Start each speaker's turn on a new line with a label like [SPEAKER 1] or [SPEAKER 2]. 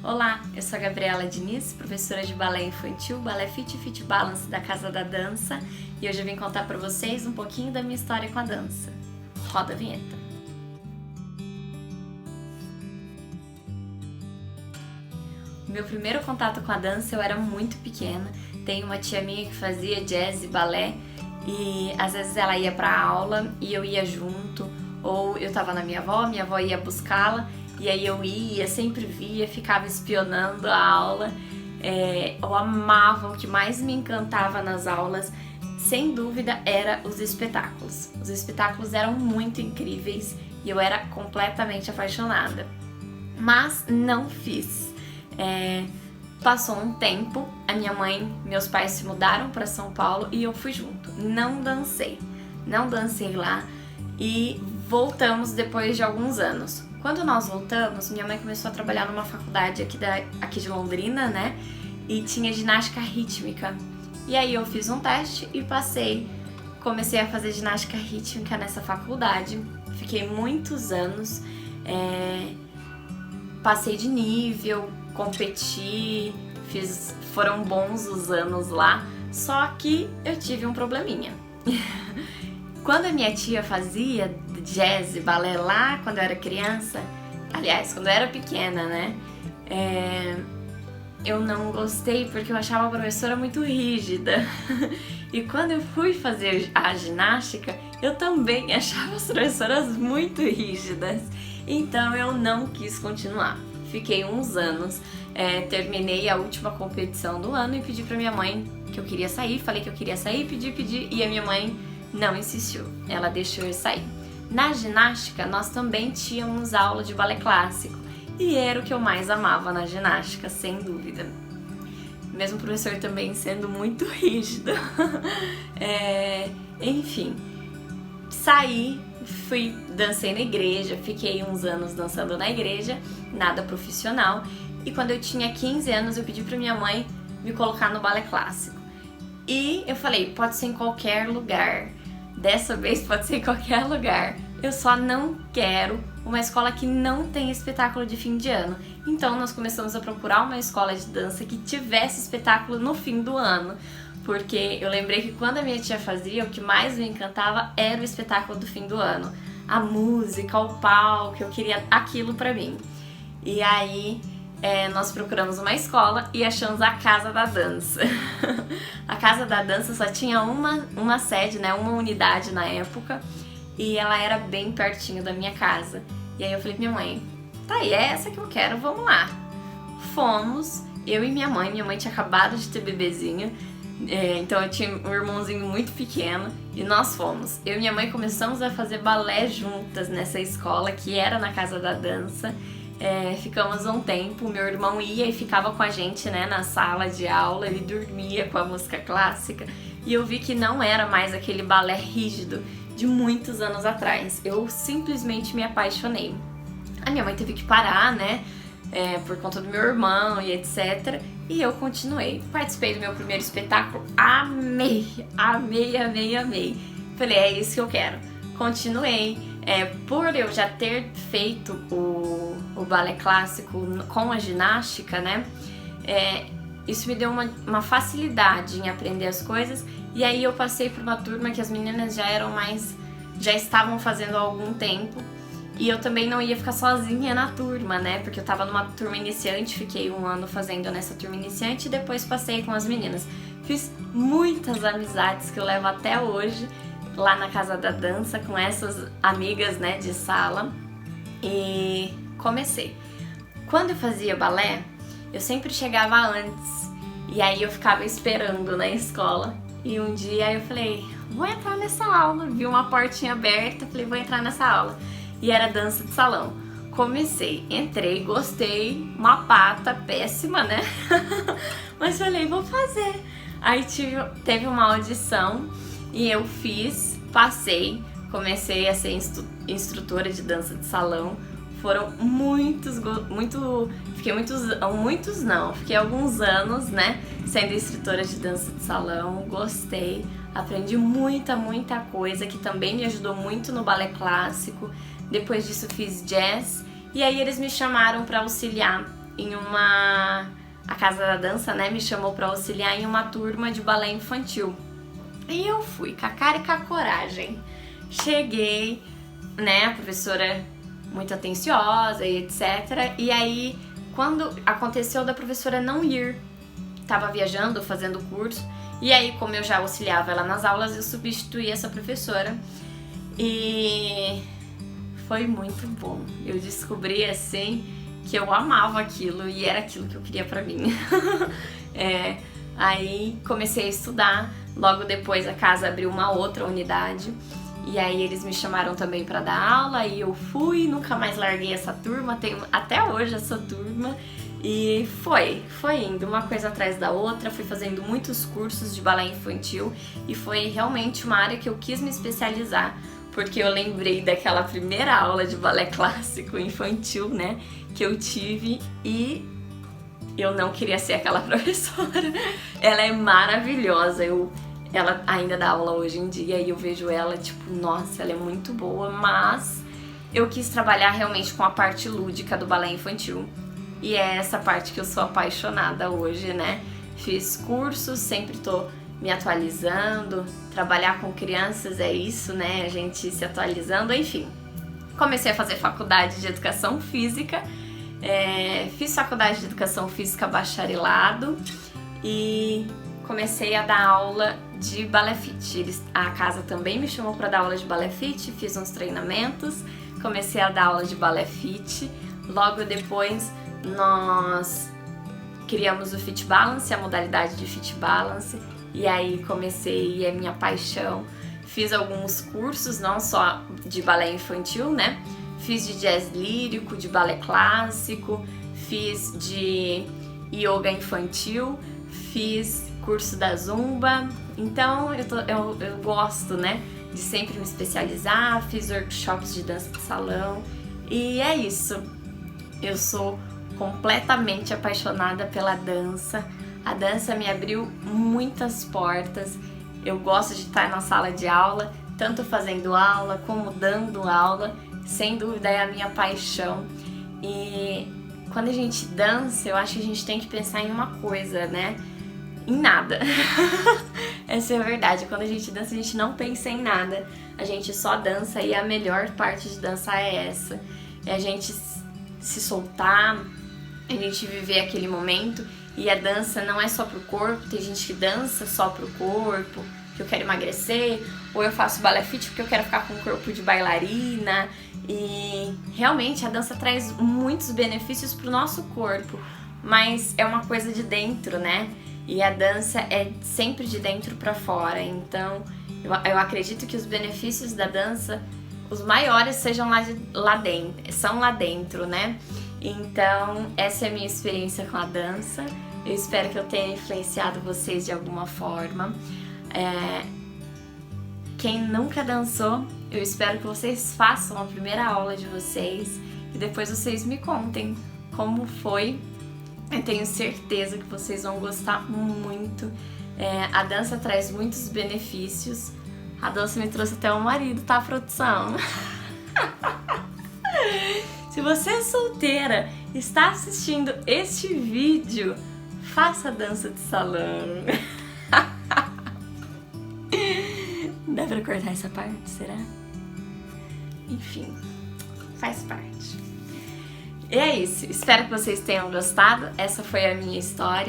[SPEAKER 1] Olá, eu sou a Gabriela Diniz, professora de balé infantil, Balé Fit e Fit Balance da Casa da Dança, e hoje eu vim contar para vocês um pouquinho da minha história com a dança. Roda a vinheta. Meu primeiro contato com a dança eu era muito pequena. Tem uma tia minha que fazia jazz e balé e às vezes ela ia para aula e eu ia junto, ou eu tava na minha avó ia buscá-la e aí eu ia, sempre via, ficava espionando a aula. Eu amava, o que mais me encantava nas aulas, sem dúvida, era os espetáculos. Os espetáculos eram muito incríveis e eu era completamente apaixonada. Mas não fiz. Passou um tempo, a minha mãe, meus pais se mudaram para São Paulo e eu fui junto. Não dancei lá e voltamos depois de alguns anos. Quando nós voltamos, minha mãe começou a trabalhar numa faculdade aqui de Londrina, né? E tinha ginástica rítmica. E aí eu fiz um teste e passei. Comecei a fazer ginástica rítmica nessa faculdade. Fiquei muitos anos. Passei de nível, competi, foram bons os anos lá. Só que eu tive um probleminha. Quando a minha tia fazia jazz e balé lá, quando eu era criança, aliás, quando eu era pequena, né? Eu não gostei porque eu achava a professora muito rígida. E quando eu fui fazer a ginástica, eu também achava as professoras muito rígidas. Então eu não quis continuar. Fiquei uns anos, terminei a última competição do ano e pedi pra minha mãe que eu queria sair. Falei que eu queria sair, pedi, e a minha mãe não insistiu, ela deixou eu sair. Na ginástica, nós também tínhamos aula de balé clássico e era o que eu mais amava na ginástica, sem dúvida. Mesmo o professor também sendo muito rígido. Enfim, saí, dancei na igreja, fiquei uns anos dançando na igreja, nada profissional. E quando eu tinha 15 anos, eu pedi pra minha mãe me colocar no balé clássico. E eu falei, pode ser em qualquer lugar. Dessa vez pode ser em qualquer lugar. Eu só não quero uma escola que não tem espetáculo de fim de ano. Então nós começamos a procurar uma escola de dança que tivesse espetáculo no fim do ano. Porque eu lembrei que quando a minha tia fazia, o que mais me encantava era o espetáculo do fim do ano. A música, o palco, eu queria aquilo pra mim. E aí nós procuramos uma escola e achamos a Casa da Dança. A Casa da Dança só tinha uma sede, né, uma unidade na época, e ela era bem pertinho da minha casa. E aí eu falei pra minha mãe, tá aí, é essa que eu quero, vamos lá. Fomos, eu e minha mãe tinha acabado de ter bebezinho, então eu tinha um irmãozinho muito pequeno, e nós fomos. Eu e minha mãe começamos a fazer balé juntas nessa escola, que era na Casa da Dança. Ficamos um tempo, meu irmão ia e ficava com a gente, né, na sala de aula, ele dormia com a música clássica e eu vi que não era mais aquele balé rígido de muitos anos atrás. Eu simplesmente me apaixonei. A minha mãe teve que parar, né, por conta do meu irmão e etc. E eu continuei. Participei do meu primeiro espetáculo, amei. Falei, é isso que eu quero. Continuei. Por eu já ter feito o balé clássico com a ginástica, né, isso me deu uma facilidade em aprender as coisas. E aí eu passei por uma turma que as meninas já estavam fazendo há algum tempo, e eu também não ia ficar sozinha na turma, né, porque eu tava numa turma iniciante, fiquei um ano fazendo nessa turma iniciante e depois passei com as meninas. Fiz muitas amizades que eu levo até hoje lá na Casa da Dança, com essas amigas, né, de sala, e comecei. Quando eu fazia balé, eu sempre chegava antes, e aí eu ficava esperando na escola, e um dia eu falei, vou entrar nessa aula, vi uma portinha aberta, falei, vou entrar nessa aula, e era dança de salão. Comecei, entrei, gostei, uma pata péssima, né, mas falei, vou fazer. Aí teve uma audição, e eu fiz, passei, comecei a ser instrutora de dança de salão. Foram fiquei alguns anos, né, sendo instrutora de dança de salão, gostei, aprendi muita coisa que também me ajudou muito no balé clássico. Depois disso fiz jazz, e aí eles me chamaram para auxiliar a Casa da Dança, né, me chamou para auxiliar em uma turma de balé infantil. E eu fui com a cara e com a coragem. Cheguei, né, a professora muito atenciosa e etc. E aí, quando aconteceu da professora não ir, tava viajando, fazendo curso, e aí, como eu já auxiliava ela nas aulas, eu substituí essa professora. E foi muito bom. Eu descobri, assim, que eu amava aquilo e era aquilo que eu queria pra mim. Aí comecei a estudar, logo depois a casa abriu uma outra unidade e aí eles me chamaram também pra dar aula e eu fui, nunca mais larguei essa turma, tenho até hoje essa turma e foi indo uma coisa atrás da outra, fui fazendo muitos cursos de balé infantil e foi realmente uma área que eu quis me especializar, porque eu lembrei daquela primeira aula de balé clássico infantil, né, que eu tive e eu não queria ser aquela professora. Ela é maravilhosa, ela ainda dá aula hoje em dia e eu vejo ela, tipo, nossa, ela é muito boa, mas eu quis trabalhar realmente com a parte lúdica do balé infantil. E é essa parte que eu sou apaixonada hoje, né? Fiz cursos, sempre tô me atualizando, trabalhar com crianças é isso, né? A gente se atualizando, enfim. Comecei a fazer faculdade de Educação Física, fiz faculdade de Educação Física bacharelado e comecei a dar aula de Balé Fit. A casa também me chamou para dar aula de Balé Fit, fiz uns treinamentos, comecei a dar aula de Balé Fit. Logo depois nós criamos o Fit Balance, a modalidade de Fit Balance, e aí comecei, é minha paixão. Fiz alguns cursos, não só de balé infantil, né? Fiz de jazz lírico, de balé clássico, fiz de yoga infantil, fiz curso da Zumba. Então eu gosto, né, de sempre me especializar, fiz workshops de dança de salão e é isso. Eu sou completamente apaixonada pela dança. A dança me abriu muitas portas. Eu gosto de estar na sala de aula, tanto fazendo aula como dando aula. Sem dúvida é a minha paixão. E quando a gente dança, eu acho que a gente tem que pensar em uma coisa, né? Em nada. Essa é a verdade. Quando a gente dança, a gente não pensa em nada. A gente só dança e a melhor parte de dançar é essa. É a gente se soltar, a gente viver aquele momento. E a dança não é só pro corpo, tem gente que dança só pro corpo, que eu quero emagrecer, ou eu faço balé fit porque eu quero ficar com o corpo de bailarina. E realmente a dança traz muitos benefícios pro nosso corpo, mas é uma coisa de dentro, né? E a dança é sempre de dentro pra fora, então eu acredito que os benefícios da dança, os maiores são lá dentro, né? Então essa é a minha experiência com a dança. Eu espero que eu tenha influenciado vocês de alguma forma. Quem nunca dançou, eu espero que vocês façam a primeira aula de vocês e depois vocês me contem como foi. Eu tenho certeza que vocês vão gostar muito. A dança traz muitos benefícios. A dança me trouxe até o marido, tá, produção? Se você é solteira e está assistindo este vídeo, faça dança de salão. Dá pra cortar essa parte, será? Enfim, faz parte. E é isso, espero que vocês tenham gostado. Essa foi a minha história.